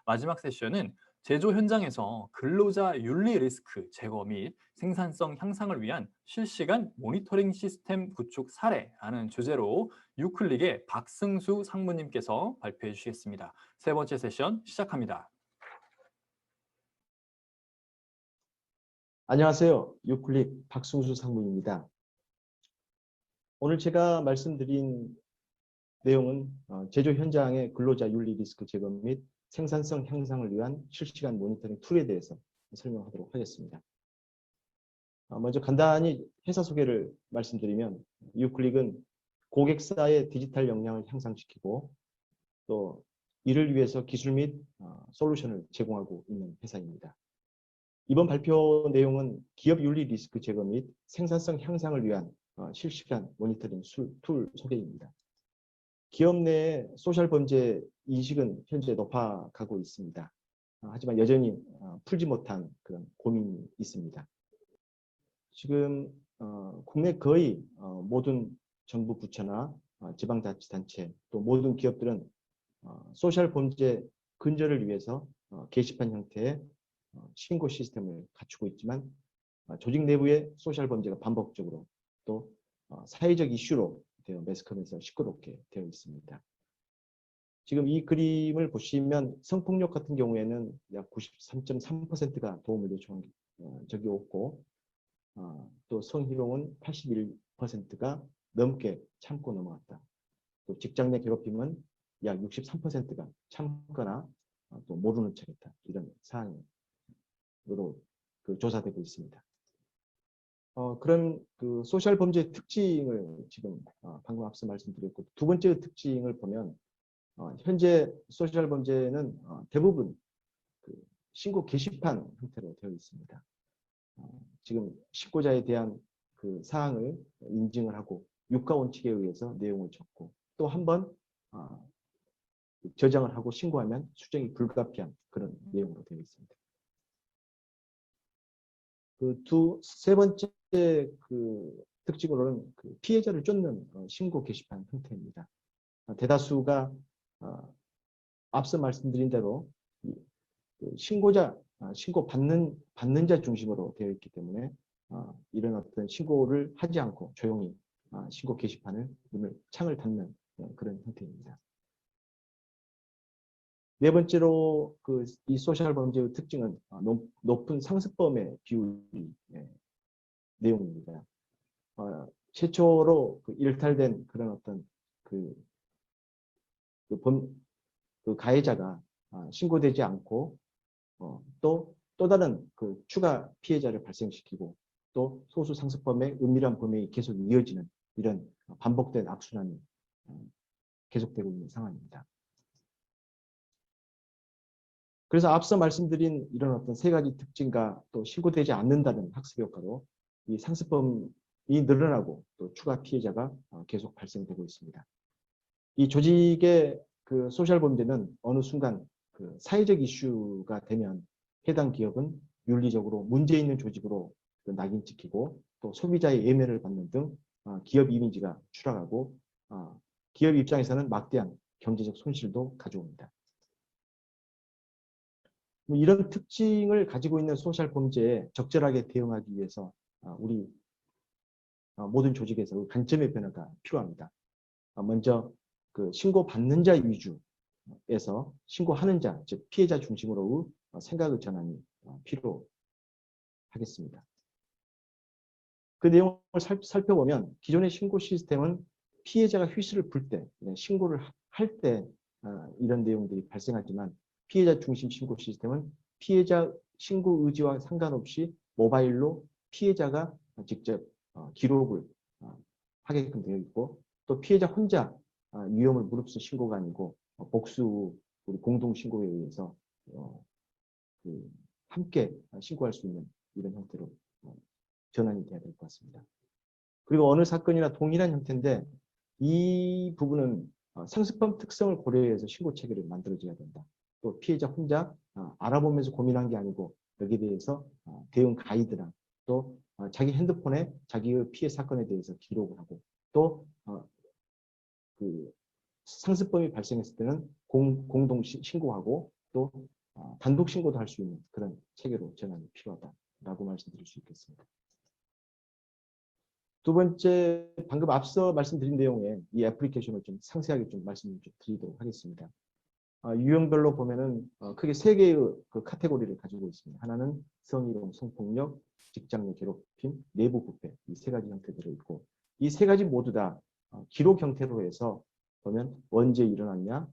마지막 세션은 제조 현장에서 근로자 윤리 리스크 제거 및 생산성 향상을 위한 실시간 모니터링 시스템 구축 사례라는 주제로 유클릭의 박승수 상무님께서 발표해 주시겠습니다. 세 번째 세션 시작합니다. 안녕하세요. 유클릭 박승수 상무입니다. 오늘 제가 말씀드린 내용은 제조 현장의 근로자 윤리 리스크 제거 및 생산성 향상을 위한 실시간 모니터링 툴에 대해서 설명하도록 하겠습니다. 먼저 간단히 회사 소개를 말씀드리면 유클릭은 고객사의 디지털 역량을 향상시키고 또 이를 위해서 기술 및 솔루션을 제공하고 있는 회사입니다. 이번 발표 내용은 기업 윤리 리스크 제거 및 생산성 향상을 위한 실시간 모니터링 툴 소개입니다. 기업 내 소셜 범죄 인식은 현재 높아가고 있습니다. 하지만 여전히 풀지 못한 그런 고민이 있습니다. 지금 국내 거의 모든 정부 부처나 지방자치단체 또 모든 기업들은 소셜 범죄 근절을 위해서 게시판 형태의 신고 시스템을 갖추고 있지만 조직 내부의 소셜 범죄가 반복적으로 또 사회적 이슈로 되어 매스컴에서 시끄럽게 되어 있습니다. 지금 이 그림을 보시면 성폭력 같은 경우에는 약 93.3%가 도움을 요청한 적이 없고 또 성희롱은 81%가 넘게 참고 넘어갔다. 또 직장 내 괴롭힘은 약 63%가 참거나 또 모르는 척했다. 이런 사안으로 조사되고 있습니다. 그런 그 소셜 범죄의 특징을 지금 방금 앞서 말씀드렸고 두 번째 특징을 보면 현재 소셜 범죄는 대부분 그 신고 게시판 형태로 되어 있습니다. 지금 신고자에 대한 그 사항을 인증을 하고 유가 원칙에 의해서 내용을 적고 또 한 번 저장을 하고 신고하면 수정이 불가피한 그런 내용으로 되어 있습니다. 세 번째 그 특징으로는 그 피해자를 쫓는 신고 게시판 형태입니다. 대다수가 앞서 말씀드린 대로 신고자, 신고 받는 자 중심으로 되어 있기 때문에 이런 어떤 신고를 하지 않고 조용히 신고 게시판을 창을 닫는 그런 형태입니다. 네 번째로 이 소셜 범죄의 특징은 높은 상습범의 비율이 내용입니다. 최초로 일탈된 그런 어떤 가해자가 신고되지 않고 또 다른 추가 피해자를 발생시키고 또 소수 상습범의 은밀한 범행이 계속 이어지는 이런 반복된 악순환이 계속되고 있는 상황입니다. 그래서 앞서 말씀드린 이런 어떤 세 가지 특징과 또 신고되지 않는다는 학습 효과로 이 상습범이 늘어나고 또 추가 피해자가 계속 발생되고 있습니다. 이 조직의 그 소셜 범죄는 어느 순간 그 사회적 이슈가 되면 해당 기업은 윤리적으로 문제 있는 조직으로 낙인 찍히고 또 소비자의 예매를 받는 등 기업 이미지가 추락하고 기업 입장에서는 막대한 경제적 손실도 가져옵니다. 이런 특징을 가지고 있는 소셜 범죄에 적절하게 대응하기 위해서 우리 모든 조직에서 관점의 변화가 필요합니다. 먼저 그 신고 받는 자 위주에서 신고하는 자, 즉 피해자 중심으로 생각의 전환이 필요하겠습니다. 그 내용을 살펴보면 기존의 신고 시스템은 피해자가 휘슬을 불 때, 신고를 할 때 이런 내용들이 발생하지만 피해자 중심 신고 시스템은 피해자 신고 의지와 상관없이 모바일로 피해자가 직접 기록을 하게끔 되어 있고 또 피해자 혼자 위험을 무릅쓴 신고가 아니고 복수 우리 공동 신고에 의해서 함께 신고할 수 있는 이런 형태로 전환이 돼야 될 것 같습니다. 그리고 어느 사건이나 동일한 형태인데 이 부분은 상습범 특성을 고려해서 신고 체계를 만들어줘야 된다. 또 피해자 혼자 알아보면서 고민한 게 아니고 여기에 대해서 대응 가이드랑 또 자기 핸드폰에 자기의 피해 사건에 대해서 기록을 하고 또 그 상습범이 발생했을 때는 공동 신고하고 또 단독 신고도 할 수 있는 그런 체계로 전환이 필요하다라고 말씀드릴 수 있겠습니다. 두 번째, 방금 앞서 말씀드린 내용에 이 애플리케이션을 좀 상세하게 좀 말씀을 좀 드리도록 하겠습니다. 유형별로 보면은 크게 세 개의 그 카테고리를 가지고 있습니다. 하나는 성희롱, 성폭력, 직장 내 괴롭힘, 내부 부패, 이 세 가지 형태들이 있고, 이 세 가지 모두 다 기록 형태로 해서 보면 언제 일어났냐,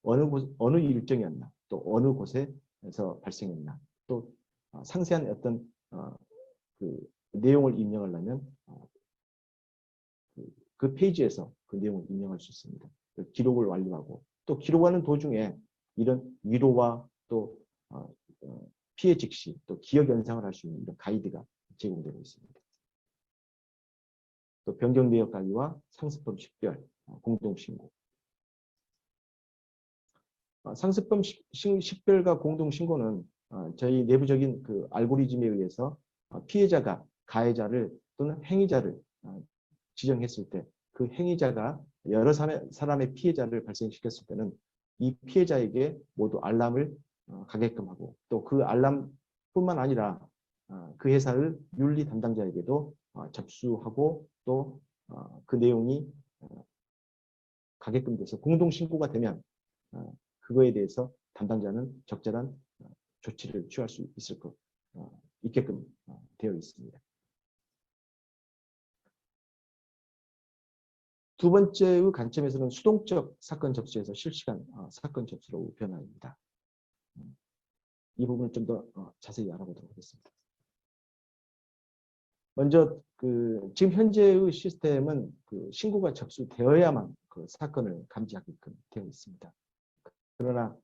어느 일정이었나, 또 어느 곳에서 발생했나, 또 상세한 어떤 그 내용을 입력하려면 그 페이지에서 그 내용을 입력할 수 있습니다. 기록을 완료하고, 또 기록하는 도중에 이런 위로와 또 피해 직시, 또 기억 연상을 할 수 있는 이런 가이드가 제공되고 있습니다. 또 변경 내역 관리와 상습범 식별, 공동신고. 상습범 식별과 공동신고는 저희 내부적인 그 알고리즘에 의해서 피해자가 가해자를 또는 행위자를 지정했을 때 그 행위자가 여러 사람의 피해자를 발생시켰을 때는 이 피해자에게 모두 알람을 가게끔 하고, 또 그 알람뿐만 아니라 그 회사를 윤리 담당자에게도 접수하고, 또 그 내용이 가게끔 돼서 공동신고가 되면 그거에 대해서 담당자는 적절한 조치를 취할 수 있게끔 되어 있습니다. 두 번째의 관점에서는 수동적 사건 접수에서 실시간 사건 접수로 변화입니다. 이 부분을 좀 더 자세히 알아보도록 하겠습니다. 먼저 지금 현재의 시스템은 신고가 접수되어야만 그 사건을 감지하게끔 되어 있습니다. 그러나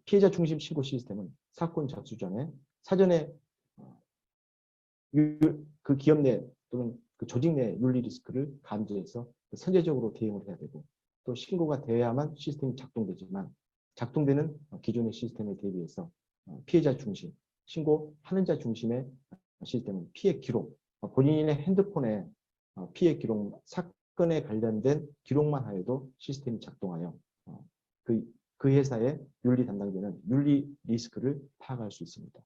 피해자 중심 신고 시스템은 사건 접수 전에 사전에 그 기업 내 또는 그 조직 내 윤리 리스크를 감지해서 선제적으로 대응을 해야 되고, 또 신고가 되어야만 시스템이 작동되지만, 작동되는 기존의 시스템에 대비해서 피해자 중심, 신고하는 자 중심의 시스템은 피해 기록, 본인의 핸드폰에 피해 기록, 사건에 관련된 기록만 하여도 시스템이 작동하여 그 회사의 윤리 담당자는 윤리 리스크를 파악할 수 있습니다.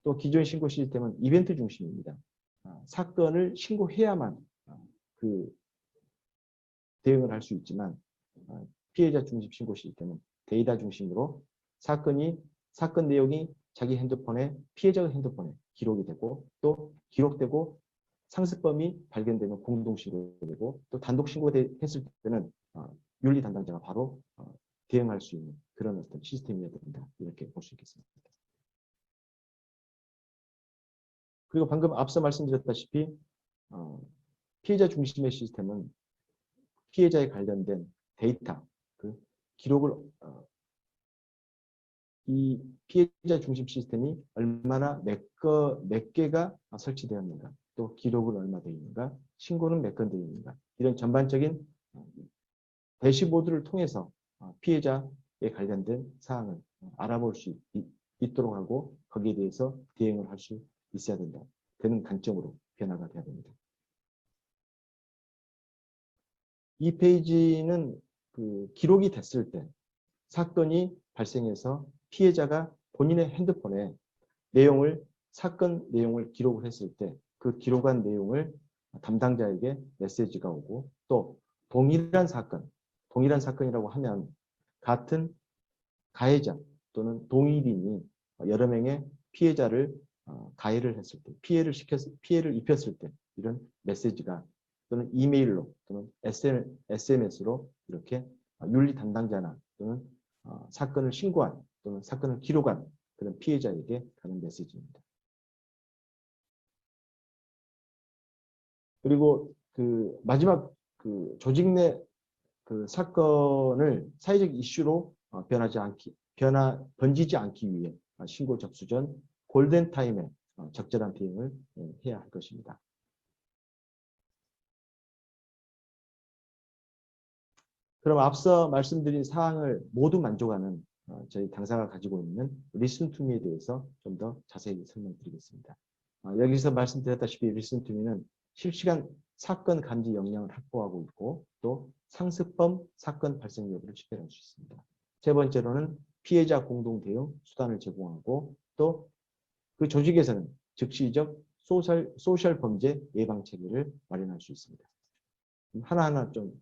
또 기존 신고 시스템은 이벤트 중심입니다. 사건을 신고해야만 대응을 할 수 있지만, 피해자 중심 신고 시스템은 데이터 중심으로 사건 내용이 자기 핸드폰에, 피해자의 핸드폰에 기록이 되고, 또 기록되고 상습범이 발견되면 공동신고되고, 또 단독 신고했을 때는 윤리 담당자가 바로 대응할 수 있는 그런 어떤 시스템이어야 된다, 이렇게 볼 수 있겠습니다. 그리고 방금 앞서 말씀드렸다시피 피해자 중심의 시스템은 피해자에 관련된 데이터, 그 기록을 이 피해자 중심 시스템이 얼마나 몇 개가 설치되었는가, 또 기록은 얼마 되어 있는가, 신고는 몇 건 되어 있는가, 이런 전반적인 대시보드를 통해서 피해자에 관련된 사항을 알아볼 수 있도록 하고, 거기에 대해서 대응을 할 수 있어야 된다, 되는 관점으로 변화가 되어야 됩니다. 이 페이지는 기록이 됐을 때, 사건이 발생해서 피해자가 본인의 핸드폰에 사건 내용을 기록을 했을 때, 그 기록한 내용을 담당자에게 메시지가 오고, 또 동일한 사건이라고 하면 같은 가해자 또는 동일인이 여러 명의 피해자를 가해를 했을 때, 피해를 입혔을 때 이런 메시지가 또는 이메일로 또는 SMS로 이렇게 윤리 담당자나 또는 사건을 신고한 또는 사건을 기록한 그런 피해자에게 가는 메시지입니다. 그리고 마지막 조직 내 사건을 사회적 이슈로 번지지 않기 위해 신고 접수 전 골든타임에 적절한 대응을 해야 할 것입니다. 그럼 앞서 말씀드린 사항을 모두 만족하는 저희 당사가 가지고 있는 리슨 투미에 대해서 좀 더 자세히 설명드리겠습니다. 여기서 말씀드렸다시피 리슨 투미는 실시간 사건 감지 역량을 확보하고 있고, 또 상습범 사건 발생 여부를 식별할 수 있습니다. 세 번째로는 피해자 공동 대응 수단을 제공하고 또 그 조직에서는 즉시적 소셜 범죄 예방 체계를 마련할 수 있습니다. 하나하나 좀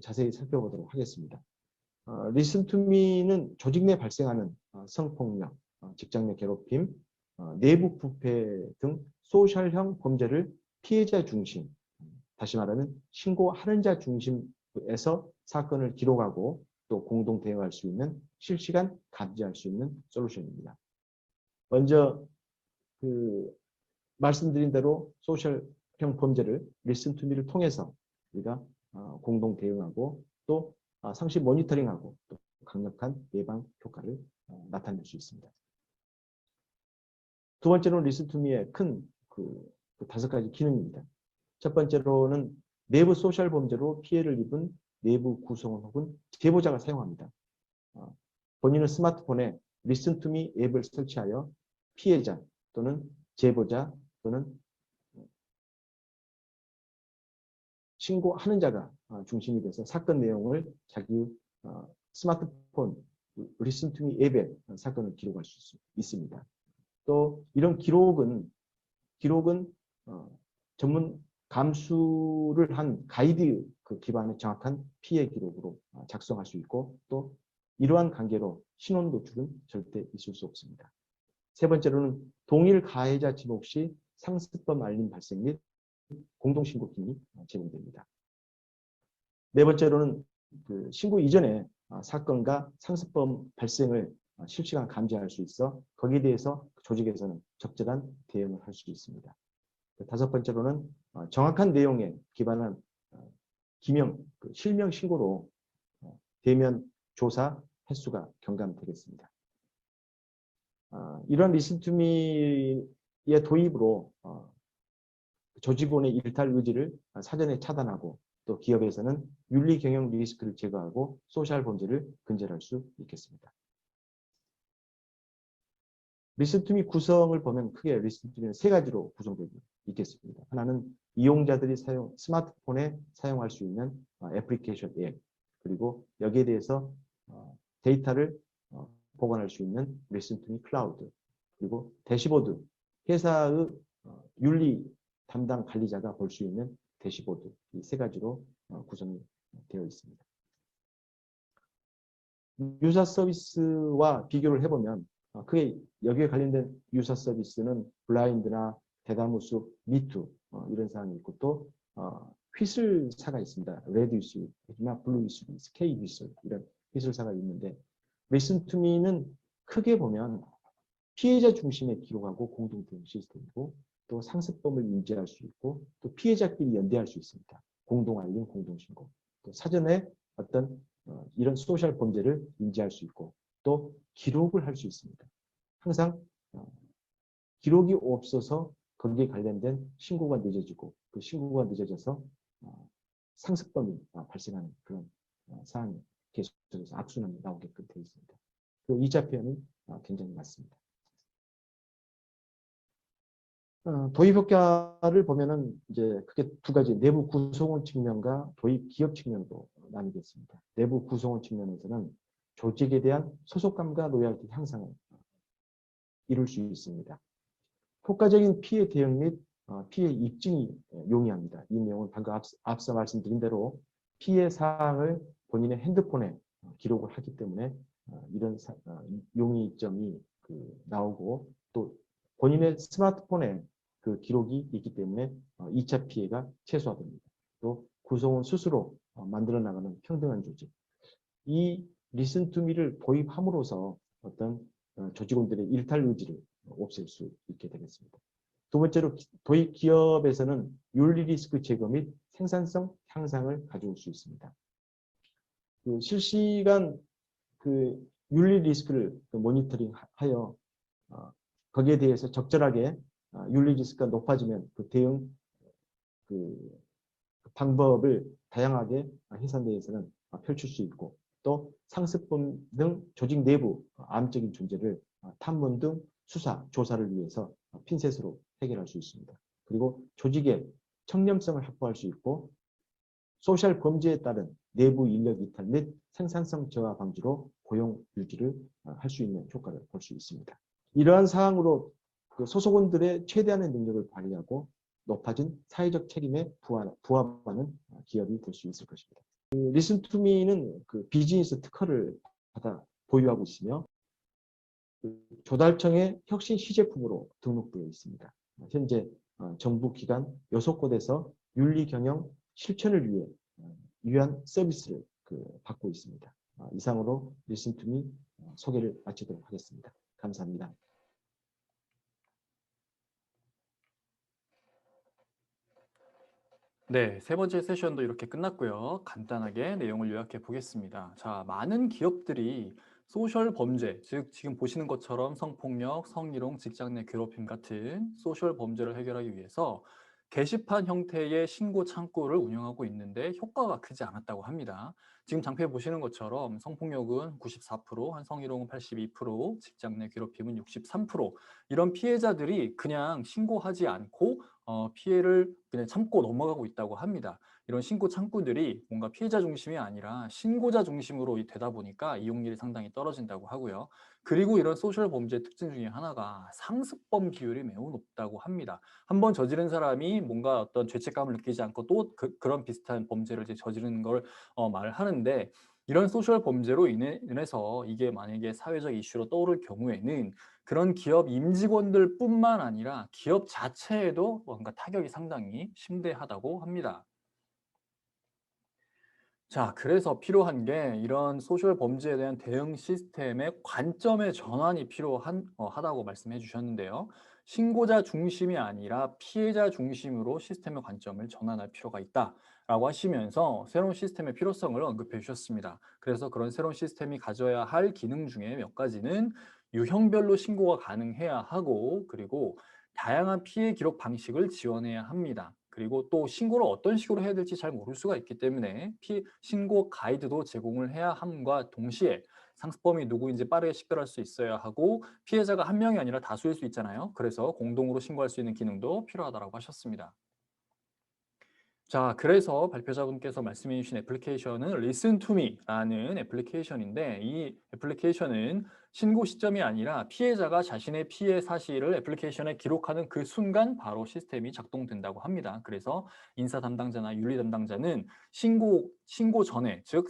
자세히 살펴보도록 하겠습니다. Listen to me는 조직 내 발생하는 성폭력, 직장 내 괴롭힘, 내부 부패 등 소셜형 범죄를 피해자 중심, 다시 말하면 신고하는 자 중심에서 사건을 기록하고 또 공동 대응할 수 있는 실시간 감지할 수 있는 솔루션입니다. 먼저 말씀드린 대로 소셜형 범죄를 Listen to me를 통해서 우리가 공동 대응하고 또 상시 모니터링하고 또 강력한 예방 효과를 나타낼 수 있습니다. 두 번째로는 Listen to me의 큰 5가지 기능입니다. 첫 번째로는 내부 소셜 범죄로 피해를 입은 내부 구성원 혹은 제보자가 사용합니다. 본인의 스마트폰에 Listen to me 앱을 설치하여 피해자 또는 제보자 또는 신고하는 자가 중심이 돼서 사건 내용을 자기 스마트폰 Listen to me 앱에 사건을 기록할 수 있습니다. 또 이런 기록은 전문 감수를 한 가이드 기반의 정확한 피해 기록으로 작성할 수 있고 또 이러한 관계로 신원 노출은 절대 있을 수 없습니다. 세 번째로는 동일 가해자 지목 시 상습범 알림 발생 및 공동신고 기능이 제공됩니다. 네 번째로는 신고 이전에 사건과 상습범 발생을 실시간 감지할 수 있어 거기에 대해서 조직에서는 적절한 대응을 할 수 있습니다. 다섯 번째로는 정확한 내용에 기반한 기명, 실명 신고로 대면 조사 횟수가 경감되겠습니다. 이러한 Listen to me의 도입으로 조직원의 일탈 의지를 사전에 차단하고 또 기업에서는 윤리 경영 리스크를 제거하고 소셜 범죄를 근절할 수 있겠습니다. Listen to me 구성을 보면 크게 Listen to me는 세 가지로 구성되어 있겠습니다. 하나는 이용자들이 스마트폰에 사용할 수 있는 애플리케이션 앱, 그리고 여기에 대해서 데이터를 보관할 수 있는 Listen to me 클라우드, 그리고 대시보드, 회사의 윤리 담당 관리자가 볼 수 있는 대시보드, 이 세 가지로 구성이 되어 있습니다. 유사 서비스와 비교를 해보면 크게 여기에 관련된 유사 서비스는 블라인드나 대다무수, 미투 이런 사항이 있고 또 휘슬사가 있습니다. 레드 휘슬이나 블루 휘슬, K 휘슬 이런 휘슬사가 있는데 Listen to me는 크게 보면 피해자 중심의 기록하고 공동 대응 시스템이고 또 상습범을 인지할 수 있고 또 피해자끼리 연대할 수 있습니다. 공동 알림, 공동 신고. 또 사전에 어떤 이런 소셜 범죄를 인지할 수 있고 또 기록을 할 수 있습니다. 항상 기록이 없어서 거기에 관련된 신고가 늦어지고 그 신고가 늦어져서 상습범이 발생하는 그런 사항이 계속해서 악순환이 나오게끔 되어 있습니다. 그 2차 표현은 굉장히 맞습니다. 도입 효과를 보면은 이제 크게 두 가지 내부 구성원 측면과 도입 기업 측면으로 나뉘겠습니다. 내부 구성원 측면에서는 조직에 대한 소속감과 로열티 향상을 이룰 수 있습니다. 효과적인 피해 대응 및 피해 입증이 용이합니다. 이 내용은 방금 앞서 말씀드린 대로 피해 사항을 본인의 핸드폰에 기록을 하기 때문에 이런 용이점이 나오고 또 본인의 스마트폰에 그 기록이 있기 때문에 2차 피해가 최소화됩니다. 또 구성원 스스로 만들어 나가는 평등한 조직. 이 Listen to me를 도입함으로써 어떤 조직원들의 일탈 의지를 없앨 수 있게 되겠습니다. 두 번째로 도입 기업에서는 윤리 리스크 제거 및 생산성 향상을 가져올 수 있습니다. 실시간 윤리 리스크를 모니터링하여 거기에 대해서 적절하게 윤리 리스크가 높아지면 그 대응 방법을 다양하게 회사 내에서는 펼칠 수 있고 또 상습범 등 조직 내부 암적인 존재를 탐문 등 수사, 조사를 위해서 핀셋으로 해결할 수 있습니다. 그리고 조직의 청렴성을 확보할 수 있고 소셜 범죄에 따른 내부 인력 이탈 및 생산성 저하 방지로 고용 유지를 할 수 있는 효과를 볼 수 있습니다. 이러한 사항으로 그 소속원들의 최대한의 능력을 발휘하고 높아진 사회적 책임에 부합하는 기업이 될 수 있을 것입니다. 리슨투미는 그 비즈니스 특허를 받아 보유하고 있으며 조달청의 혁신 시제품으로 등록되어 있습니다. 현재 정부 기관 6곳에서 윤리 경영 실천을 위해 유한 서비스를 받고 있습니다. 이상으로 리슨투미 소개를 마치도록 하겠습니다. 감사합니다. 네, 세 번째 세션도 이렇게 끝났고요. 간단하게 내용을 요약해 보겠습니다. 자, 많은 기업들이 소셜 범죄, 즉 지금 보시는 것처럼 성폭력, 성희롱, 직장 내 괴롭힘 같은 소셜 범죄를 해결하기 위해서 게시판 형태의 신고 창구를 운영하고 있는데 효과가 크지 않았다고 합니다. 지금 장표에 보시는 것처럼 성폭력은 94%, 성희롱은 82%, 직장 내 괴롭힘은 63%, 이런 피해자들이 그냥 신고하지 않고 피해를 그냥 참고 넘어가고 있다고 합니다. 이런 신고 창구들이 뭔가 피해자 중심이 아니라 신고자 중심으로 되다 보니까 이용률이 상당히 떨어진다고 하고요. 그리고 이런 소셜 범죄의 특징 중에 하나가 상습범 비율이 매우 높다고 합니다. 한번 저지른 사람이 뭔가 어떤 죄책감을 느끼지 않고 또 그런 비슷한 범죄를 이제 저지르는 걸 말을 하는데, 이런 소셜 범죄로 인해서 이게 만약에 사회적 이슈로 떠오를 경우에는 그런 기업 임직원들뿐만 아니라 기업 자체에도 뭔가 타격이 상당히 심대하다고 합니다. 자, 그래서 필요한 게 이런 소셜 범죄에 대한 대응 시스템의 관점의 전환이 필요하다고 말씀해 주셨는데요. 신고자 중심이 아니라 피해자 중심으로 시스템의 관점을 전환할 필요가 있다라고 하시면서 새로운 시스템의 필요성을 언급해 주셨습니다. 그래서 그런 새로운 시스템이 가져야 할 기능 중에 몇 가지는 유형별로 신고가 가능해야 하고, 그리고 다양한 피해 기록 방식을 지원해야 합니다. 그리고 또 신고를 어떤 식으로 해야 될지 잘 모를 수가 있기 때문에 신고 가이드도 제공을 해야 함과 동시에 상습범이 누구인지 빠르게 식별할 수 있어야 하고, 피해자가 한 명이 아니라 다수일 수 있잖아요. 그래서 공동으로 신고할 수 있는 기능도 필요하다고 하셨습니다. 자, 그래서 발표자분께서 말씀해 주신 애플리케이션은 Listen to Me라는 애플리케이션인데, 이 애플리케이션은 신고 시점이 아니라 피해자가 자신의 피해 사실을 애플리케이션에 기록하는 그 순간 바로 시스템이 작동된다고 합니다. 그래서 인사 담당자나 윤리 담당자는 신고 전에, 즉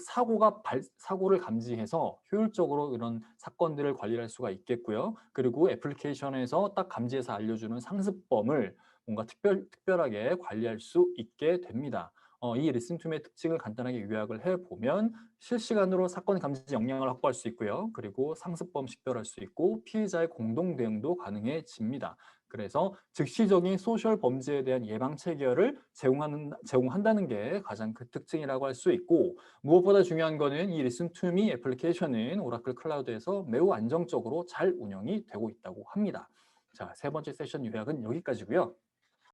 사고를 감지해서 효율적으로 이런 사건들을 관리할 수가 있겠고요. 그리고 애플리케이션에서 딱 감지해서 알려주는 상습범을 뭔가 특별하게 관리할 수 있게 됩니다. 이 리슨툼의 특징을 간단하게 요약을 해보면 실시간으로 사건 감지 역량을 확보할 수 있고요. 그리고 상습범 식별할 수 있고 피해자의 공동 대응도 가능해집니다. 그래서 즉시적인 소셜 범죄에 대한 예방 체계를 제공한다는 게 가장 그 특징이라고 할 수 있고, 무엇보다 중요한 거는 이 리슨투미 애플리케이션은 오라클 클라우드에서 매우 안정적으로 잘 운영이 되고 있다고 합니다. 자, 세 번째 세션 요약은 여기까지고요.